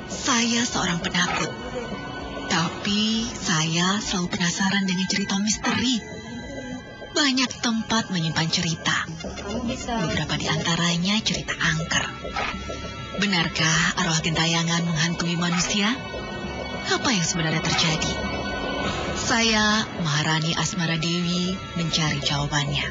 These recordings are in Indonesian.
Saya seorang penakut, tapi saya selalu penasaran dengan cerita misteri. Banyak tempat menyimpan cerita. Beberapa di antaranya cerita angker. Benarkah arwah gentayangan menghantui manusia? Apa yang sebenarnya terjadi? Saya, Maharani Asmara Dewi, mencari jawabannya.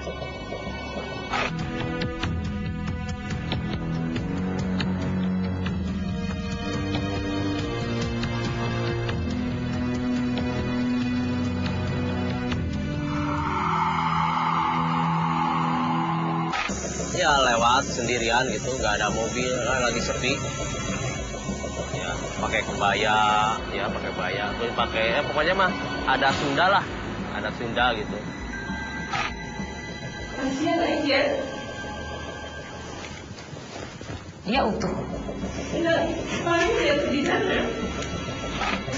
Ya lewat sendirian gitu, nggak ada mobil, lagi sepi. Ya pakai kebaya, terus pakai pokoknya mah ada Sunda lah, ada Sunda gitu. Iya utuh.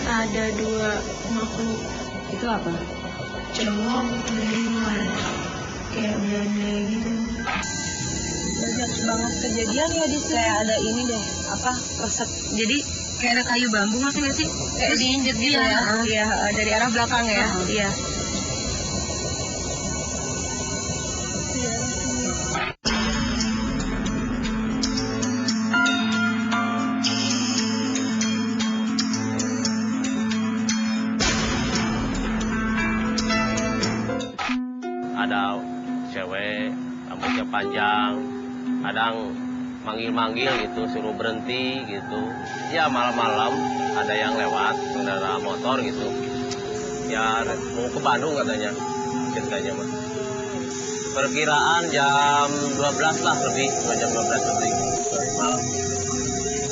Ada dua makhluk. Itu apa? Cowok dari luar, kayak Belanda gitu. Banyak banget kejadian ya di sini. Kayak ada ini deh, apa resep. Jadi kayak ada kayu bambu nggak sih? Kayak diinjek gitu ya? Iya, dari arah belakang ya. Iya. Ada cewek, rambutnya panjang, kadang manggil-manggil gitu, suruh berhenti gitu. Ya malam-malam ada yang lewat, kendaraan motor gitu. Ya mau ke Bandung katanya, ceritanya mah. Perkiraan jam 12 lah lebih, jam 12 lebih malam.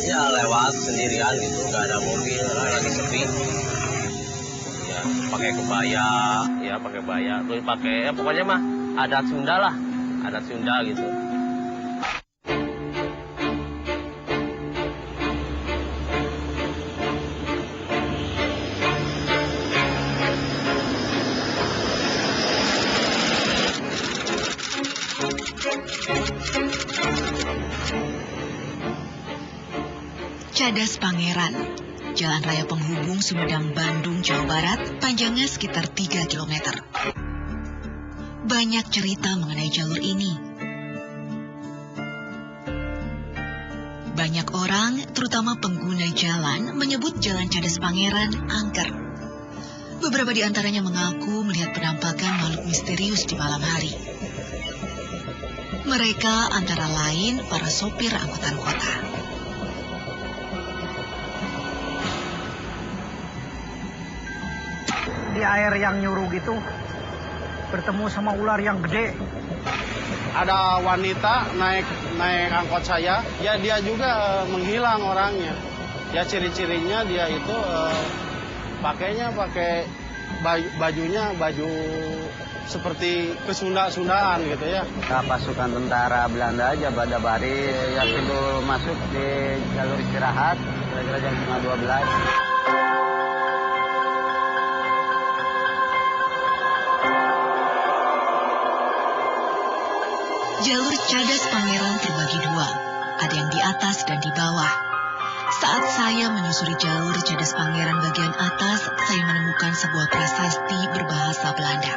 Ya lewat sendirian gitu, nggak ada mobil, lagi sepi. Ya pakai kebaya, terus pakai pokoknya mah adat Sunda lah, adat Sunda gitu. Cadas Pangeran, jalan raya penghubung Sumedang Bandung, Jawa Barat, panjangnya sekitar 3 km. Banyak cerita mengenai jalur ini. Banyak orang, terutama pengguna jalan, menyebut jalan Cadas Pangeran angker. Beberapa di antaranya mengaku melihat penampakan makhluk misterius di malam hari. Mereka antara lain para sopir angkutan kota. Di air yang nyuruh gitu, bertemu sama ular yang gede. Ada wanita naik angkot saya, ya dia juga menghilang orangnya. Ya ciri-cirinya dia itu pakainya pakai bajunya baju seperti kesunda-sundaan gitu ya. Pasukan tentara Belanda aja pada baris, ya itu masuk di jalur istirahat, kira-kira jam 12. Jalur Cadas Pangeran terbagi dua, ada yang di atas dan di bawah. Saat saya menyusuri jalur Cadas Pangeran bagian atas, saya menemukan sebuah prasasti berbahasa Belanda.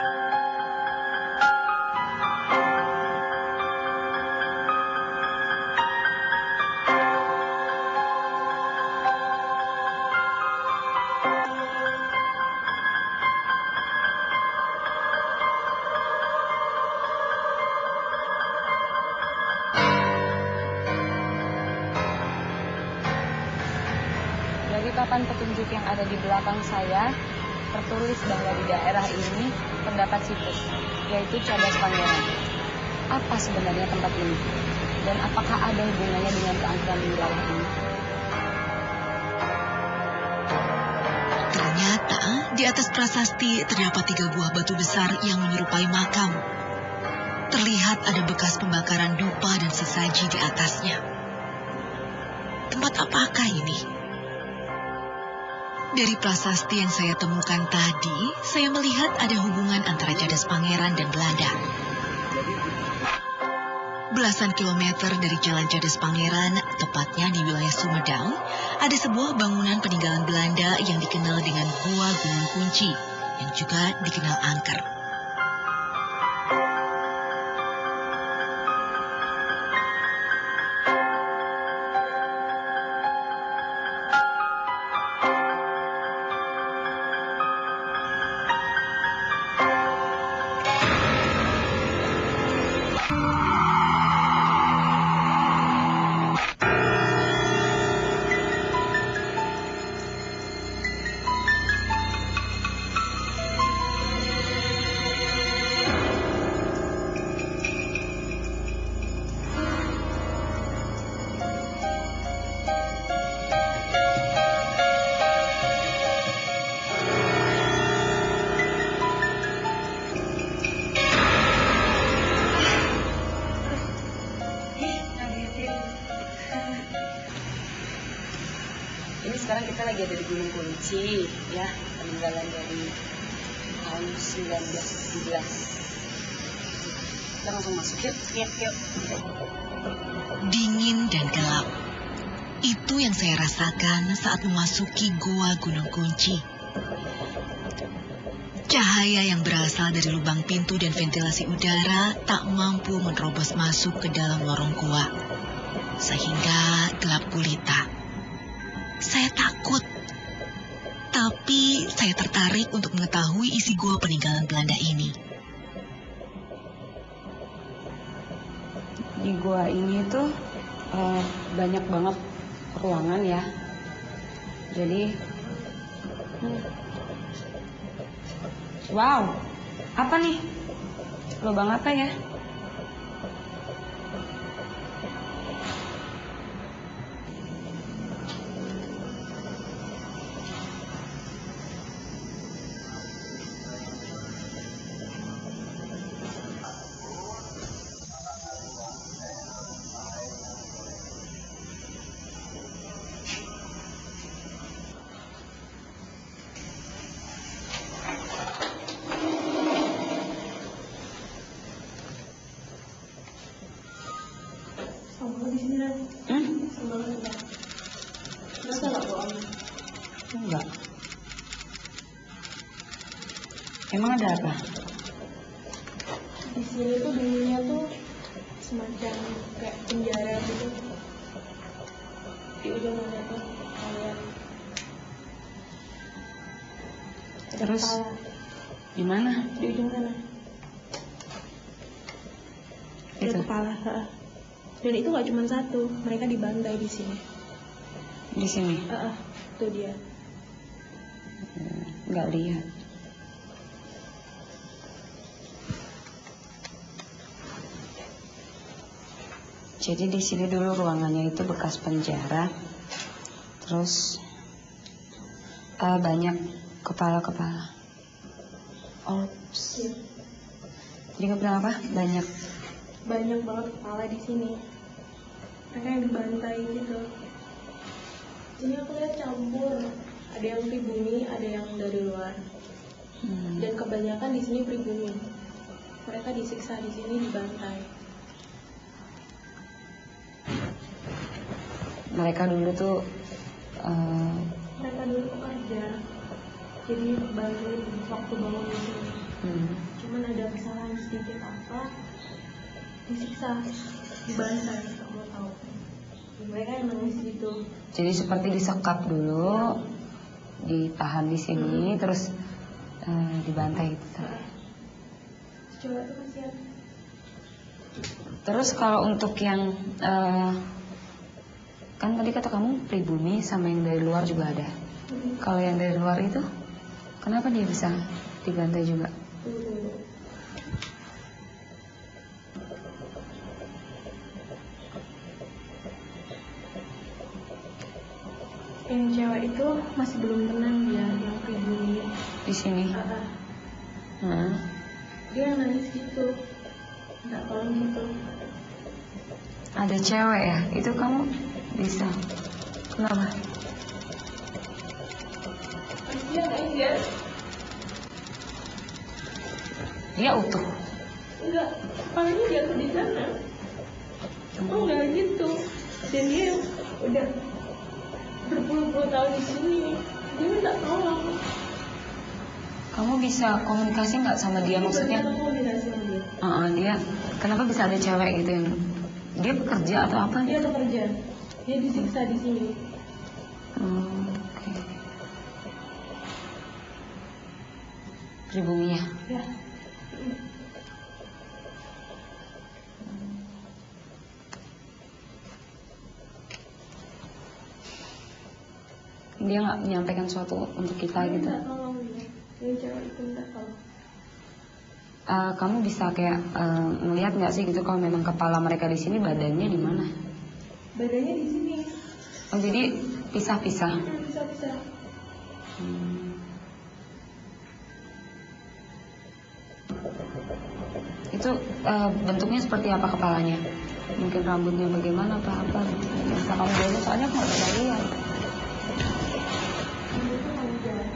Dari papan petunjuk yang ada di belakang saya, tertulis bahwa di daerah ini terdapat situs, yaitu Cadas Pangeran. Apa sebenarnya tempat ini? Dan apakah ada hubungannya dengan keangkeran di wilayah ini? Ternyata di atas prasasti terdapat 3 buah batu besar yang menyerupai makam. Terlihat ada bekas pembakaran dupa dan sesaji di atasnya. Tempat apakah ini? Dari prasasti yang saya temukan tadi, saya melihat ada hubungan antara Cadas Pangeran dan Belanda. Jadi Belasan kilometer dari Jalan Cadas Pangeran, tepatnya di wilayah Sumedang, ada sebuah bangunan peninggalan Belanda yang dikenal dengan Gua Gunung Kunci, yang juga dikenal angker. Ini sekarang kita lagi ada di Gunung Kunci, ya, peninggalan dari tahun 1917. Kita langsung masuk yuk. Yuk. Dingin dan gelap. Itu yang saya rasakan saat memasuki Gua Gunung Kunci. Cahaya yang berasal dari lubang pintu dan ventilasi udara tak mampu menerobos masuk ke dalam lorong gua, sehingga gelap gulita. Saya takut, tapi saya tertarik untuk mengetahui isi gua peninggalan Belanda ini. Di gua ini tuh banyak banget ruangan ya. Jadi, wow, apa nih? Lubang apa ya? Enggak. Emang ada apa? Di sini tuh dulunya tuh semacam kayak penjara gitu. Di ujung mana tuh kayak. Terus di mana? Di ujung sana. Ada Itu. kepala. Dan itu nggak cuma satu, mereka dibantai di sini. Di sini. Tuh dia. Nggak lihat. Jadi di sini dulu ruangannya itu bekas penjara. Terus banyak kepala-kepala. Ops. Iya. Jadi nggak bilang apa? Banyak. Banyak banget kepala di sini. Mereka yang dibantai gitu. Ini aku lihat campur. Ada yang pribumi, ada yang dari luar. Dan kebanyakan di sini pribumi. Mereka disiksa di sini, dibantai. Mereka dulu tuh Mereka dulu pekerja, jadi bantuin waktu bangun di sini. Cuman ada kesalahan sedikit apa, disiksa, dibantai, nggak mau tahu. Mereka yang nangis gitu. jadi seperti disekap dulu, ditahan di sini, terus dibantai gitu. Coba tuh kasihan. Terus kalau untuk yang kan tadi kata kamu pribumi sama yang dari luar juga ada. Kalau yang dari luar itu kenapa dia bisa dibantai juga? Yang cewek itu masih belum tenang dia, yang pribumi. Di sini. Dia yang nangis gitu, nggak tolong gitu. Ada cewek ya? Itu kamu bisa. Kenapa? Dia enggak. Dia utuh. Enggak, kepalanya jatuh di sana. Oh nggak gitu. Dan dia udah berpuluh-puluh tahun di sini. Dia minta tolong. Kamu bisa komunikasi nggak sama dia maksudnya? Aku komunikasi sama dia. Dia kenapa bisa ada cewek gitu yang dia bekerja atau apa? Dia bekerja. Dia disiksa di sini. Oke. Pribumi ya? Ya. Dia nggak menyampaikan sesuatu untuk kita Dia gitu. minta tolong dia. Dia cewek itu minta tolong. Kamu bisa kayak melihat nggak sih gitu kalau memang kepala mereka di sini, badannya di mana? Badannya di sini. Oh jadi pisah-pisah. Bisa-bisa. Itu bentuknya seperti apa kepalanya? Mungkin rambutnya bagaimana apa? Bisa kamu jelasin soalnya aku nggak bisa lihat. Dia tuh panjang.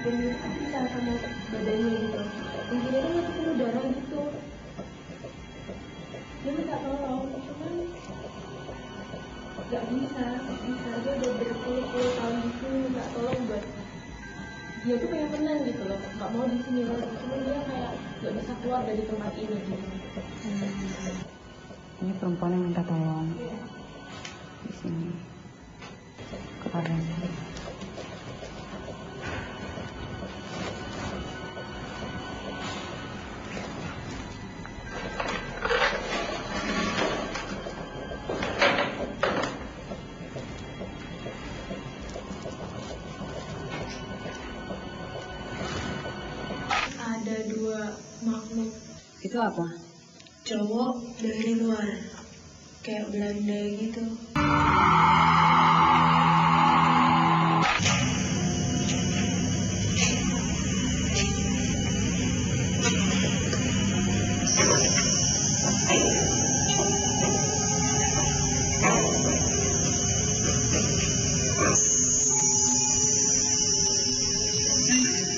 Dan dia tuh bisa sama badannya gitu. Dan dia tuh masih penuh darah gitu. Dia minta tolong, cuman nggak bisa. Dia udah berpuluh-puluh tahun di sini minta tolong buat dia tuh pengen tenang gitu loh, nggak mau di sini loh. Cuman dia kayak nggak bisa keluar dari tempat ini gitu. Ini perempuan yang minta tolong Iya. di sini kepada saya. Ada dua makhluk Itu apa? cowok dari luar, kayak Belanda gitu.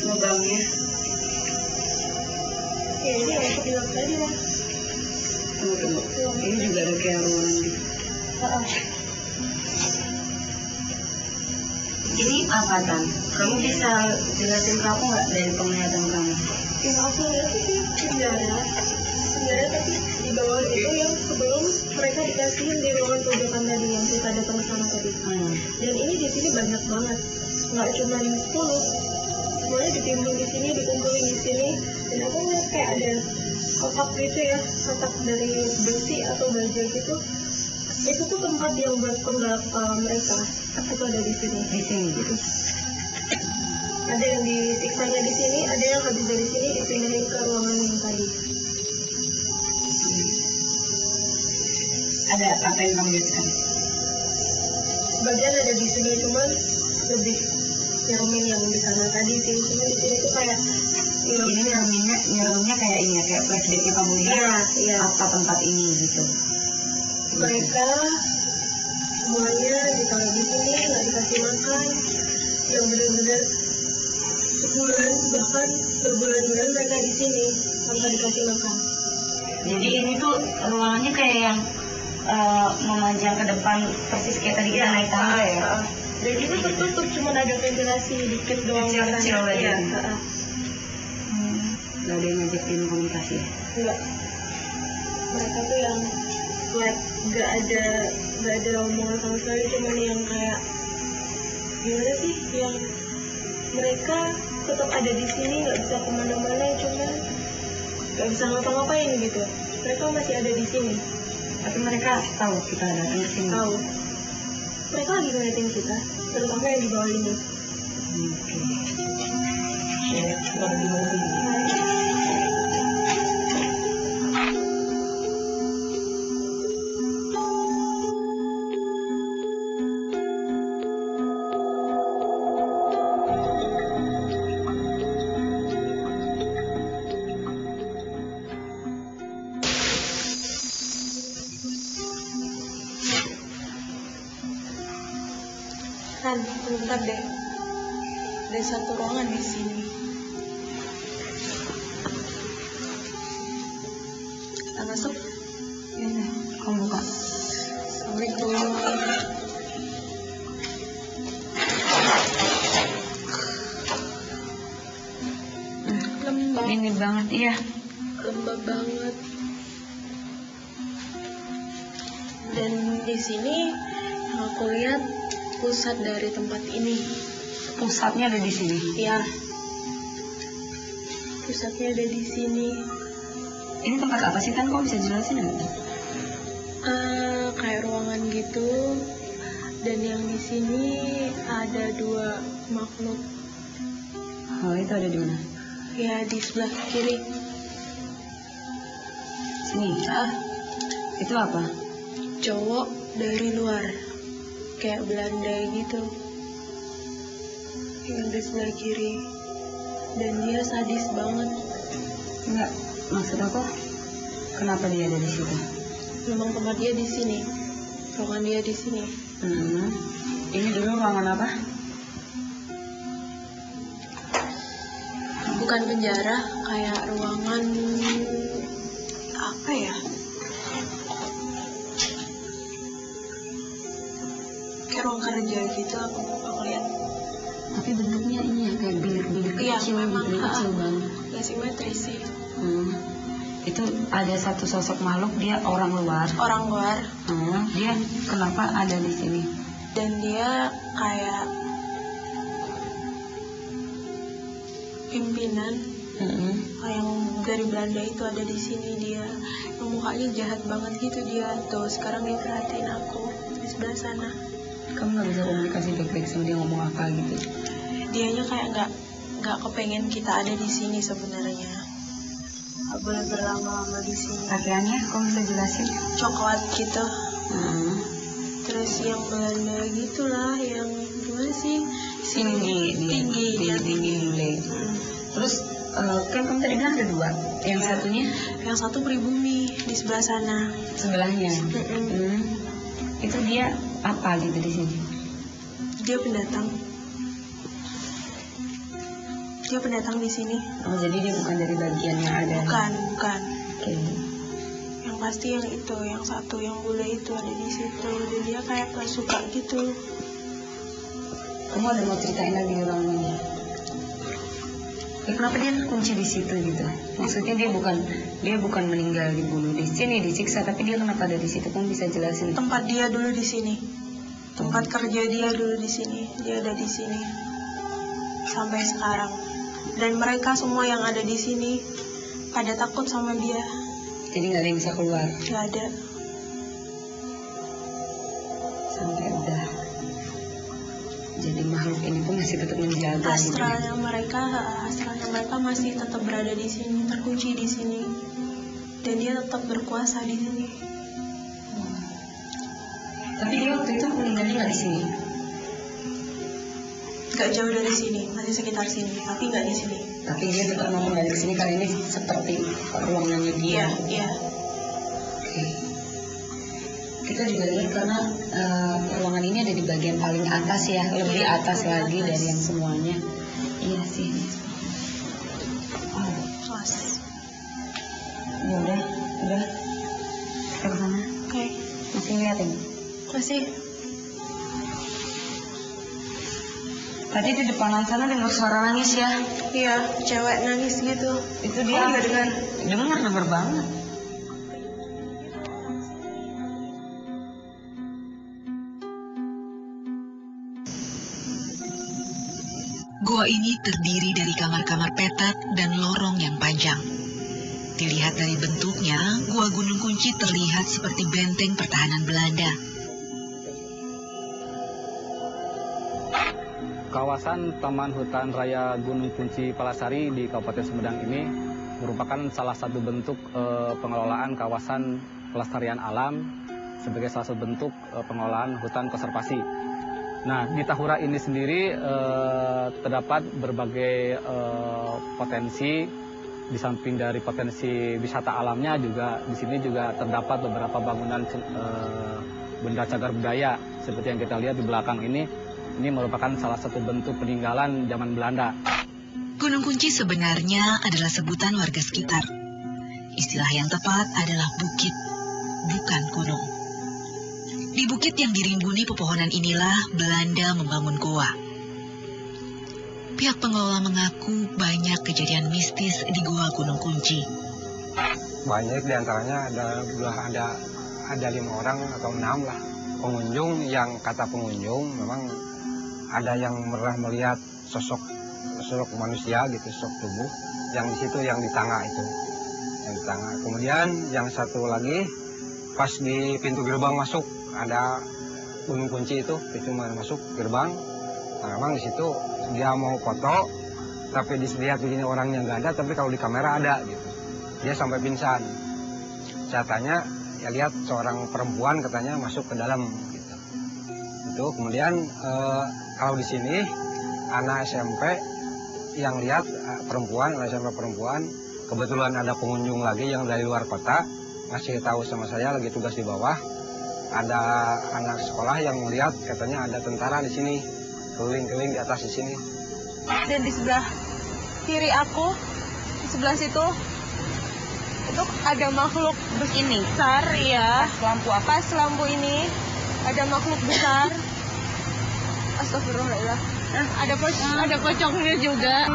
Lubangnya. Ya ini yang aku bilang tadi lah. Ini juga ada kayak ruangan gitu. Ini apa Tan? Kamu bisa jelasin ke aku nggak dari penglihatan kamu? Yang aku lihat sih penjara tapi di bawah itu yang sebelum mereka dikasihin di ruangan pojokan tadi yang kita datang ke sana tadi. Dan ini di sini banyak banget, nggak cuma 10, semuanya ditimbun di sini, dikumpulin di sini. Dan aku lihat kayak ada kotak gitu ya, kotak dari besi atau baja gitu. Itu tuh tempat yang buat penggap mereka. Itu ada di sini. Di sini. Gitu. Ada yang disiksanya di sini, ada yang habis dari sini dipindahin ke ruangan yang tadi. Ada apa yang kamu lihat? Sebagian ada di sini, cuman lebih nyeremin yang di sana tadi sih. Cuman di sini tuh kayak Ini nyerumnya kayak ini ya, kayak flashbacknya kamu lihat. Iya. Apa tempat ini gitu? Mereka semuanya ditaruh di sini, nggak dikasih makan, yang benar-benar sebulan bahkan berbulan-bulan mereka di sini tanpa dikasih makan. Jadi ini tuh ruangannya kayak yang memanjang ke depan persis kayak tadi kita naik tangga ya? Dan itu tertutup, cuma ada ventilasi dikit doang. Kecil-kecil aja. Iya. Gak ada yang ngajakin komunikasi ya? Enggak. Mereka tuh yang flat, nggak ada omongan sama sekali, cuman yang kayak gimana sih, yang mereka tetap ada di sini, nggak bisa kemana-mana, cuman nggak bisa ngapa-ngapain gitu. Mereka masih ada di sini. Tapi mereka tahu kita datang ke sini. Tahu. Mereka lagi ngeliatin kita, terutama yang di bawah ini. Oke. Ya, kalau di mobil. Kan, bentar deh. Ada satu ruangan di sini. Kita masuk. Ya, kamu buka. Assalamualaikum. Lembab. Ini banget, iya. Lembab banget. Dan di sini yang aku lihat pusat dari tempat ini. Pusatnya ada di sini. Ya. Pusatnya ada di sini. Ini tempat apa sih, Tan? Kok bisa jelasin nggak? Kayak ruangan gitu. Dan yang di sini ada 2 makhluk. Oh, itu ada di mana? Ya, di sebelah kiri. Sini. Itu apa? Cowok dari luar, kayak Belanda gitu, yang di sebelah kiri. Dan dia sadis banget. Enggak, maksud aku, kenapa dia ada di situ? Memang tempat dia di sini, ruangan dia di sini. Ini dulu ruangan apa? Bukan penjara, kayak ruangan apa ya? Kayak ruang kerja gitu, aku lihat. Tapi bentuknya ini ya kayak bilik-bilik Iya, kecil memang, gitu, kecil banget. Gak simetris sih. Itu ada satu sosok makhluk, dia orang luar. Orang luar. Dia kenapa ada di sini? Dan dia kayak pimpinan yang dari Belanda itu ada di sini. Dia yang mukanya jahat banget gitu dia. Tuh sekarang dia perhatiin aku di sebelah sana. Kamu nggak bisa komunikasi baik-baik sama dia, ngomong apa gitu? Dianya kayak nggak kepengen kita ada di sini sebenarnya. Nggak boleh berlama-lama di sini. Pakaiannya, kamu bisa jelasin? Coklat gitu. Terus yang Belanda gitulah, yang gimana sih? Tinggi dulu. Terus kan kamu tadi bilang ada 2. Yang satunya? Yang satu pribumi di sebelah sana. Sebelahnya. Itu dia apa gitu di sini? Dia pendatang. Dia pendatang di sini. Oh, jadi dia bukan dari bagian yang ada? Bukan. Oke. Yang pasti yang itu, yang satu, yang bule itu ada di situ. Dan dia kayak gak suka gitu. Kamu ada mau ceritain lagi di ruangan ini? Kenapa dia kunci di situ gitu? Maksudnya dia bukan meninggal, dibunuh di sini, disiksa, tapi dia kenapa ada di situ? Kamu bisa jelasin? Tempat dia dulu di sini. Tempat kerja dia dulu di sini. Dia ada di sini sampai sekarang. Dan mereka semua yang ada di sini pada takut sama dia. Jadi nggak ada yang bisa keluar? Nggak ada. Sampai udah. Jadi makhluk ini pun masih tetap menjaga. Astralnya mereka masih tetap berada di sini, terkunci di sini. Dan dia tetap berkuasa di sini. Tapi dia waktu itu meninggalnya nggak di sini? Gak jauh dari sini, masih sekitar sini, tapi nggak di sini. Tapi dia tetap mau kembali ke sini karena ini seperti ruangannya dia. Iya. Oke. Kita juga lihat karena ruangan ini ada di bagian paling atas ya, lebih atas lagi dari yang semuanya. Iya sih. Kelas. Ya udah. Kita ke sana. Oke. Masih liatin? Masih. Tadi di depan sana dengar suara nangis ya? Iya, cewek nangis gitu. Itu dia nggak dengar? Dengar banget. Gua ini terdiri dari kamar-kamar petak dan lorong yang panjang. Dilihat dari bentuknya, Gua Gunung Kunci terlihat seperti benteng pertahanan Belanda. Kawasan Taman Hutan Raya Gunung Kunci Palasari di Kabupaten Sumedang ini merupakan salah satu bentuk pengelolaan kawasan pelestarian alam sebagai salah satu bentuk pengelolaan hutan konservasi. Nah, di Tahura ini sendiri terdapat berbagai potensi. Di samping dari potensi wisata alamnya juga di sini juga terdapat beberapa bangunan benda cagar budaya seperti yang kita lihat di belakang ini. Ini merupakan salah satu bentuk peninggalan zaman Belanda. Gunung Kunci sebenarnya adalah sebutan warga sekitar. Istilah yang tepat adalah bukit, bukan gunung. Di bukit yang dirimbuni pepohonan inilah Belanda membangun goa. Pihak pengelola mengaku banyak kejadian mistis di Goa Gunung Kunci. Banyak diantaranya ada 5 orang atau 6 lah pengunjung yang kata pengunjung memang ada yang pernah melihat sosok manusia gitu, sosok tubuh yang di situ yang di tangga itu, yang di tangga. Kemudian yang satu lagi pas di pintu gerbang masuk ada Gunung Kunci itu masuk gerbang. Nah, memang di situ dia mau foto, tapi dilihat begini orangnya nggak ada, tapi kalau di kamera ada gitu. Dia sampai pingsan. Saya tanya, ya lihat seorang perempuan katanya masuk ke dalam gitu. Itu kemudian kalau di sini anak SMP yang lihat anak SMP perempuan, kebetulan ada pengunjung lagi yang dari luar kota ngasih tahu sama saya lagi tugas di bawah. Ada anak sekolah yang melihat katanya ada tentara di sini keliling-keliling di atas di sini. Dan di sebelah kiri aku, di sebelah situ, itu ada makhluk besar ya. Pas lampu ini ada makhluk besar. Astagfirullah. Ada pocongnya juga.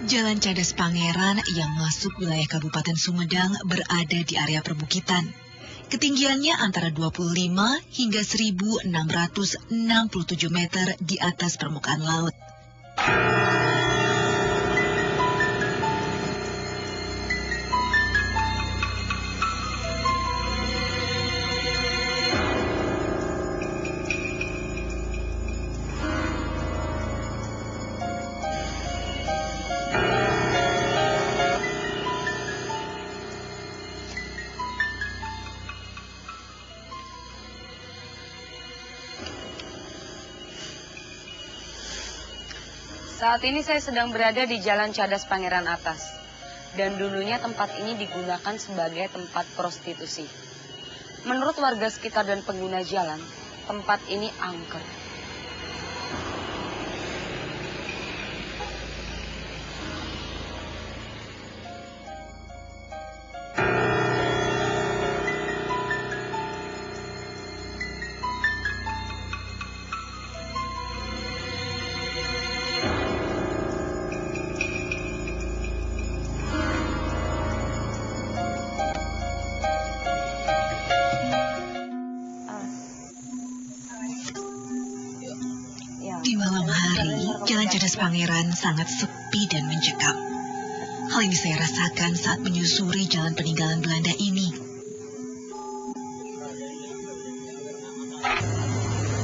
Jalan Cadas Pangeran yang masuk wilayah Kabupaten Sumedang berada di area perbukitan. Ketinggiannya antara 25 hingga 1.667 meter di atas permukaan laut. Saat ini saya sedang berada di Jalan Cadas Pangeran Atas. Dan dulunya tempat ini digunakan sebagai tempat prostitusi. Menurut warga sekitar dan pengguna jalan, tempat ini angker. Di malam hari, Jalan Cadas Pangeran sangat sepi dan mencekam. Hal ini saya rasakan saat menyusuri jalan peninggalan Belanda ini.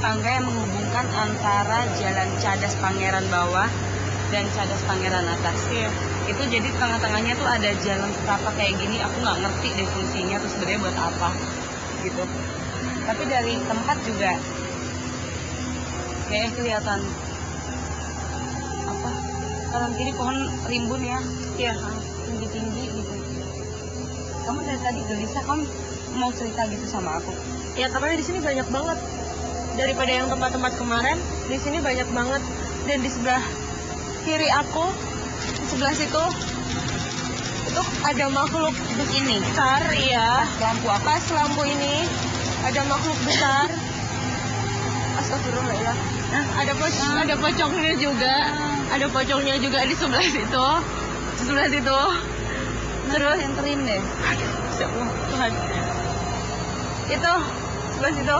Tangga yang menghubungkan antara Jalan Cadas Pangeran bawah dan Cadas Pangeran atas. Itu jadi tengah-tengahnya tuh ada jalan setapak kayak gini. Aku nggak ngerti deh fungsinya tuh sebenarnya buat apa gitu. Tapi dari tempat juga kayak kelihatan apa? Kanan kiri pohon rimbun ya. Iya, tinggi-tinggi gitu. Kamu dari tadi gelisah, kamu mau cerita gitu sama aku? Ya karena di sini banyak banget. Daripada yang tempat-tempat kemarin, di sini banyak banget. Dan di sebelah kiri aku, di sebelah situ, itu ada makhluk besar ya. Pas lampu ini ada makhluk besar. Astagfirullah ya. Nah, ada pocongnya juga. Ada pocongnya juga di sebelah situ. Di sebelah situ. Terus senterin deh. Aduh, Tuhan. Itu sebelah situ.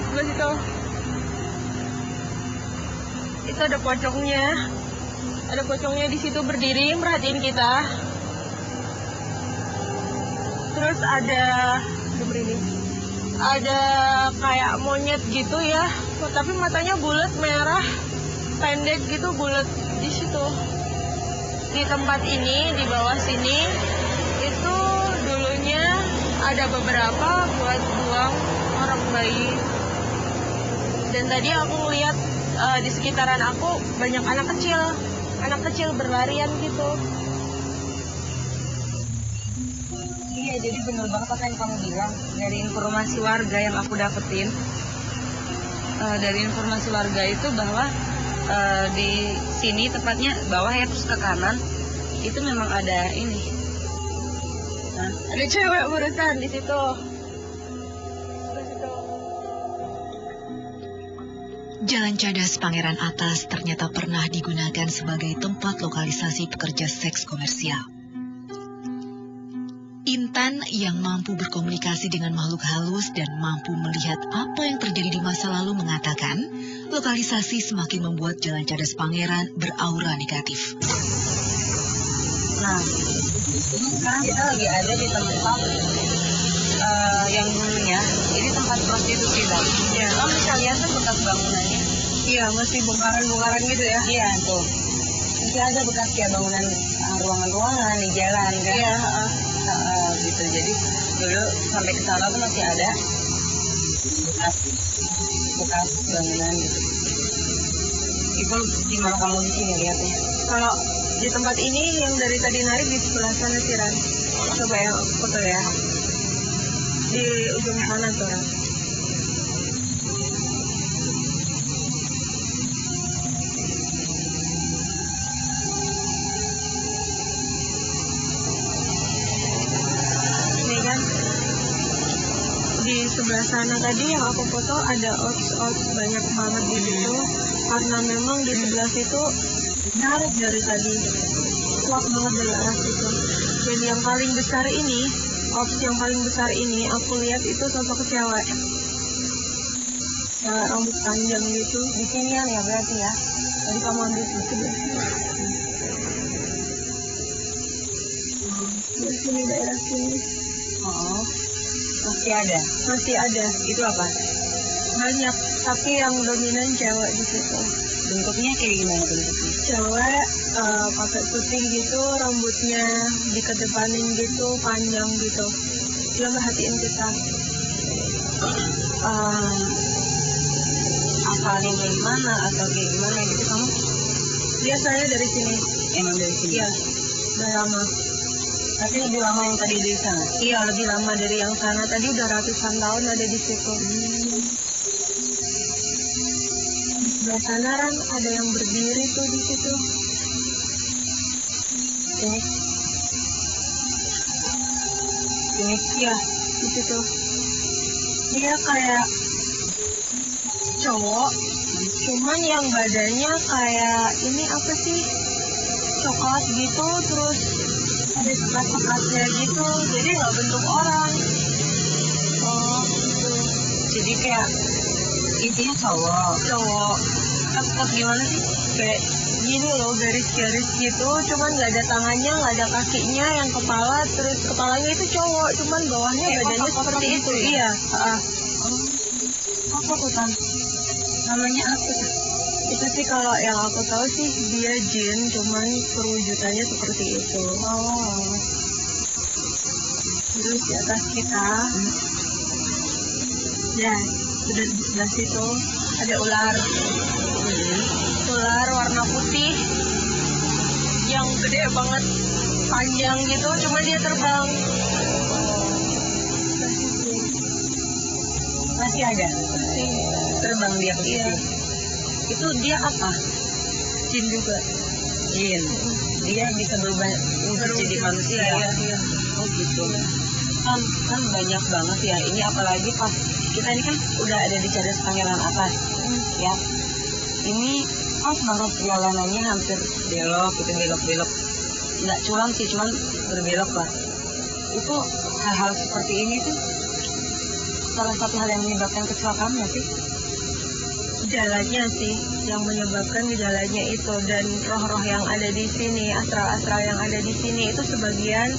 Sebelah situ. Itu ada pocongnya. Ada pocongnya di situ berdiri merhatiin kita. Terus ada kayak monyet gitu ya, tapi matanya bulat merah, pendek gitu, bulat di situ. Di tempat ini, di bawah sini, itu dulunya ada beberapa buat buang orang bayi. Dan tadi aku lihat di sekitaran aku banyak anak kecil berlarian gitu. Iya, jadi benar banget apa yang kamu bilang. Dari informasi warga yang aku dapetin, dari informasi warga itu bahwa di sini tepatnya bawah ya, terus ke kanan itu memang ada ini. Nah, ada cewek urusan di situ. Jalan Cadas Pangeran Atas ternyata pernah digunakan sebagai tempat lokalisasi pekerja seks komersial. Intan yang mampu berkomunikasi dengan makhluk halus dan mampu melihat apa yang terjadi di masa lalu mengatakan, lokalisasi semakin membuat Jalan Cadas Pangeran beraura negatif. Nah, sekarang kita lagi ada di tempat yang dulunya, ini tempat prostitusi kan? Iya. Kamu bisa lihat tuh bekas bangunannya? Iya, masih bongkaran-bongkaran gitu ya? Iya, tuh. Masih ada bekas kayak bangunan ruangan-ruangan di jalan kan? Iya, gitu. Jadi dulu sampai ke sana tuh masih ada bekas bangunan gitu. Itu di mana kamu di sini lihatnya? Kalau di tempat ini yang dari tadi narik di sebelah sana sih, Ran. Coba ya foto ya. Di ujung sana tuh, Ran. Ini kan di sebelah sana tadi yang aku foto ada outs banyak banget di situ, karena memang di sebelah situ narik dari tadi kuat banget dari arah situ. Dan yang paling besar ini, opsi yang paling besar ini aku lihat itu sosok cewek, rambut panjang gitu. Di sini ya berarti ya. Tadi kamu ambil di sebelah sini. Di sini daerah sini. Oh, masih ada. Masih ada. Itu apa? Banyak, tapi yang dominan cewek di situ. Bentuknya kayak gimana bentuknya? Cewek pakai putih gitu, rambutnya dikedepanin gitu, panjang gitu. Dia merhatiin kita. Asalnya dari mana atau kayak gimana gitu kamu? Dia saya dari sini. Emang dari sini? Iya, udah lama. Tapi lebih lama yang tadi di sana? Iya, lebih lama dari yang sana. Tadi udah ratusan tahun ada di situ. Di sana kan ada yang berdiri tuh di situ. Ini ya di situ. Dia kayak cowok, cuman yang badannya kayak ini apa sih? Coklat gitu, terus ada sekat-sekatnya gitu. Jadi nggak bentuk orang. Oh, gitu. Jadi kayak intinya cowok sekat gimana sih, kayak gini loh, garis-garis gitu, cuman nggak ada tangannya, nggak ada kakinya, yang kepala, terus kepalanya itu cowok, cuman bawahnya badannya seperti itu ya? Iya. Apa tuh Tan? Namanya apa tuh? Itu sih kalau yang aku tahu sih dia jin, cuman perwujudannya seperti itu. Oh. Terus di atas kita ya udah di sebelah situ ada ular. Ular warna putih yang gede banget, panjang gitu, cuma dia terbang. Masih ada? Masih terbang dia begitu. Iya. Itu dia apa? Jin juga. Jin. Dia bisa berubah jadi manusia. Iya. Oh gitu. Kan banyak banget ya. Ini apalagi pas kita ini kan udah ada di Cadas Pangeran Atas, ya. Ini pas banget jalanannya hampir belok, gitu belok-belok. Nggak curam sih, cuman berbelok lah. Itu hal-hal seperti ini tuh salah satu hal yang menyebabkan kecelakaan nggak sih? Jalannya sih yang menyebabkan gejalanya itu, dan roh-roh yang ada di sini, astral-astral yang ada di sini itu sebagian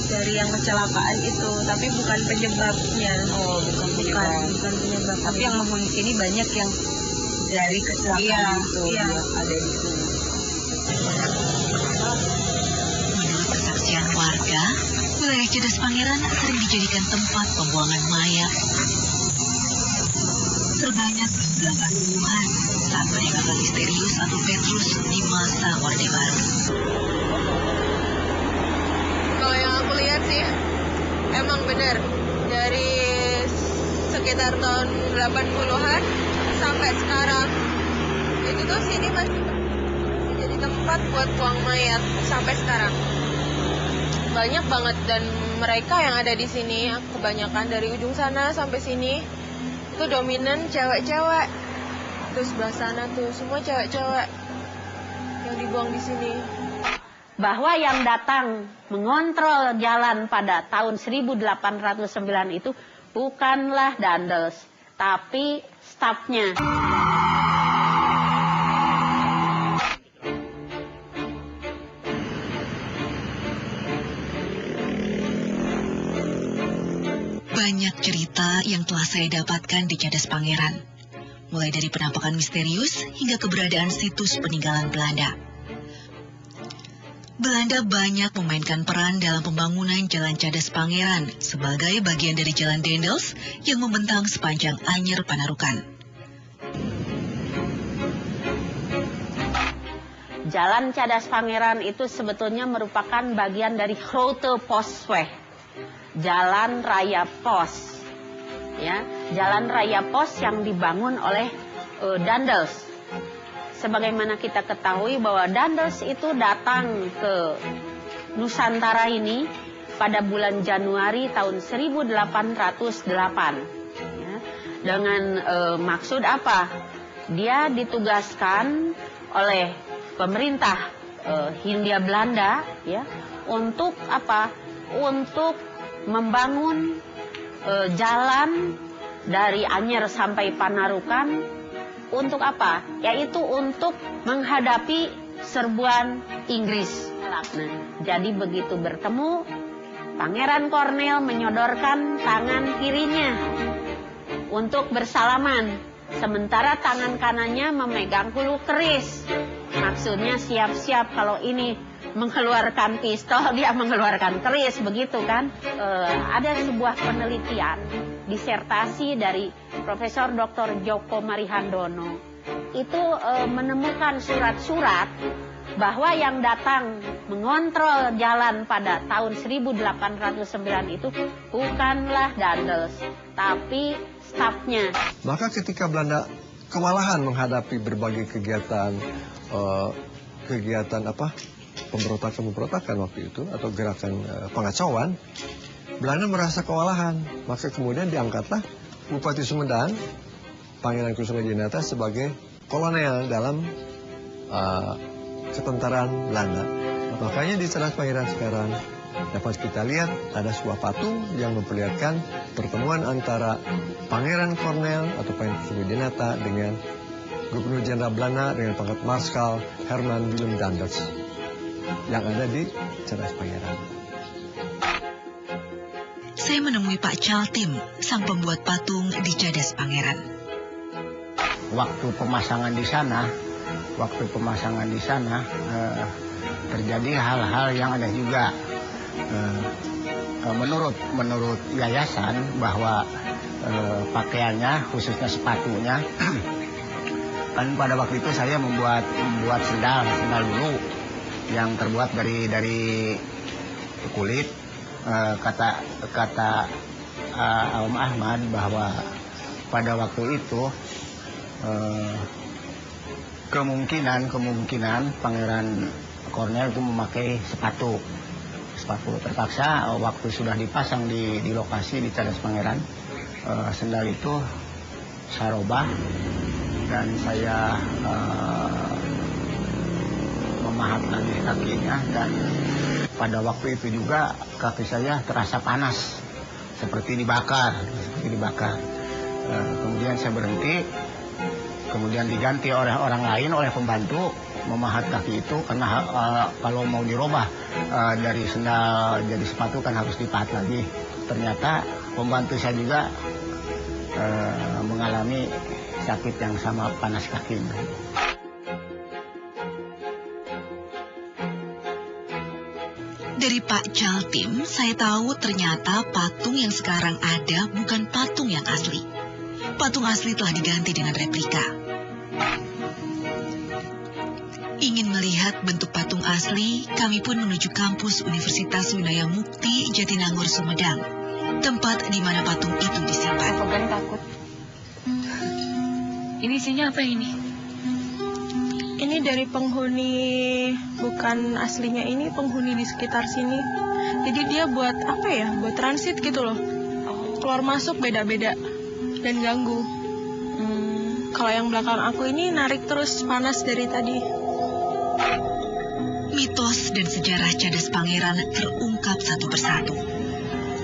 dari yang kecelakaan itu, tapi bukan penyebabnya. Oh, bukan penyebab. Tapi yang menghuni sini banyak yang dari kecelakaan itu ada di sini. Menurut kesaksian warga, wilayah Cadas Pangeran sering dijadikan tempat pembuangan mayat. Sebanyak 80-an saat penembakan misterius atau Petrus di masa Orde Baru. Kalau yang aku lihat sih, emang benar dari sekitar tahun 80-an sampai sekarang itu tuh sini masih jadi tempat tempat buat tuang mayat sampai sekarang. Banyak banget, dan mereka yang ada di sini kebanyakan dari ujung sana sampai sini itu dominan cewek-cewek. Terus sebelah sana tuh semua cewek-cewek yang dibuang di sini. Bahwa yang datang mengontrol jalan pada tahun 1809 itu bukanlah Daendels, tapi stafnya. Banyak cerita yang telah saya dapatkan di Cadas Pangeran, mulai dari penampakan misterius hingga keberadaan situs peninggalan Belanda. Belanda banyak memainkan peran dalam pembangunan Jalan Cadas Pangeran sebagai bagian dari Jalan Daendels yang membentang sepanjang Anyer Panarukan. Jalan Cadas Pangeran itu sebetulnya merupakan bagian dari Grote Postweg, Jalan Raya Pos, ya, Jalan Raya Pos yang dibangun oleh Daendels. Sebagaimana kita ketahui bahwa Daendels itu datang ke Nusantara ini pada bulan Januari tahun 1808, ya, dengan maksud apa? Dia ditugaskan oleh pemerintah Hindia Belanda, ya, untuk apa? Untuk membangun jalan dari Anyer sampai Panarukan. Untuk apa? Yaitu untuk menghadapi serbuan Inggris. Nah, jadi begitu bertemu, Pangeran Cornel menyodorkan tangan kirinya untuk bersalaman, sementara tangan kanannya memegang hulu keris. Maksudnya siap-siap kalau ini mengeluarkan pistol, dia mengeluarkan keris, begitu kan? Ada sebuah penelitian, disertasi dari Profesor Dr. Djoko Marihandono. Itu menemukan surat-surat bahwa yang datang mengontrol jalan pada tahun 1809 itu bukanlah Daendels, tapi stafnya. Maka ketika Belanda kewalahan menghadapi berbagai kegiatan pemberontakan waktu itu atau gerakan pengacauan, Belanda merasa kewalahan, maka kemudian diangkatlah Bupati Sumedang, Pangeran Kusumedinata sebagai kolonel dalam ketentaraan Belanda. Makanya di Cadas Pangeran sekarang dapat kita lihat ada sebuah patung yang memperlihatkan pertemuan antara Pangeran Cornel atau Pangeran Kusumedinata dengan Gubernur Jenderal Belanda dengan pangkat Marskal Herman Willem Daendels yang ada di Cadas Pangeran. Saya menemui Pak Caltim, sang pembuat patung di Cadas Pangeran. Waktu pemasangan di sana, terjadi hal-hal yang ada juga. Menurut yayasan bahwa pakaiannya, khususnya sepatunya, kan pada waktu itu saya membuat sendal dulu yang terbuat dari kulit. Kata Om Ahmad bahwa pada waktu itu kemungkinan Pangeran Cornel itu memakai sepatu. Terpaksa waktu sudah dipasang di lokasi di Cadas Pangeran, sendal itu saya robah dan saya memahat lagi kakinya, dan pada waktu itu juga kaki saya terasa panas, seperti dibakar. Kemudian saya berhenti, kemudian diganti oleh orang lain, oleh pembantu memahat kaki itu, karena kalau mau dirubah dari sendal jadi sepatu kan harus dipahat lagi. Ternyata pembantu saya juga mengalami sakit yang sama, panas kakinya. Dari Pak Caltim, saya tahu ternyata patung yang sekarang ada bukan patung yang asli. Patung asli telah diganti dengan replika. Ingin melihat bentuk patung asli, kami pun menuju kampus Universitas Winaya Mukti Jatinangor Sumedang, tempat di mana patung itu disimpan. Bukan takut. Ini isinya apa ini? Ini ini dari penghuni, bukan aslinya ini, penghuni di sekitar sini. Jadi dia buat apa ya, buat transit gitu loh. Keluar masuk beda-beda dan ganggu. Kalau yang belakang aku ini narik terus, panas dari tadi. Mitos dan sejarah Cadas Pangeran terungkap satu persatu.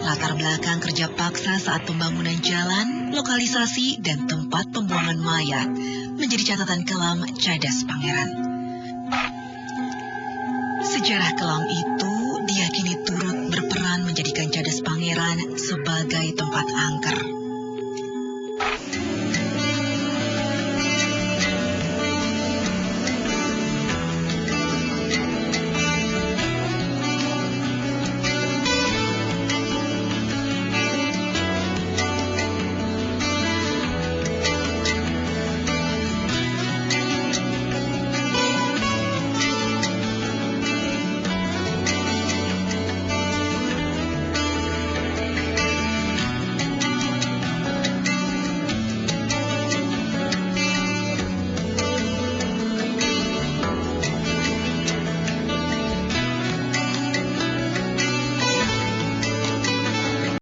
Latar belakang kerja paksa saat pembangunan jalan, lokalisasi, dan tempat pembuangan mayat menjadi catatan kelam Cadas Pangeran. Sejarah kelam itu diyakini turut berperan menjadikan Cadas Pangeran sebagai tempat angker.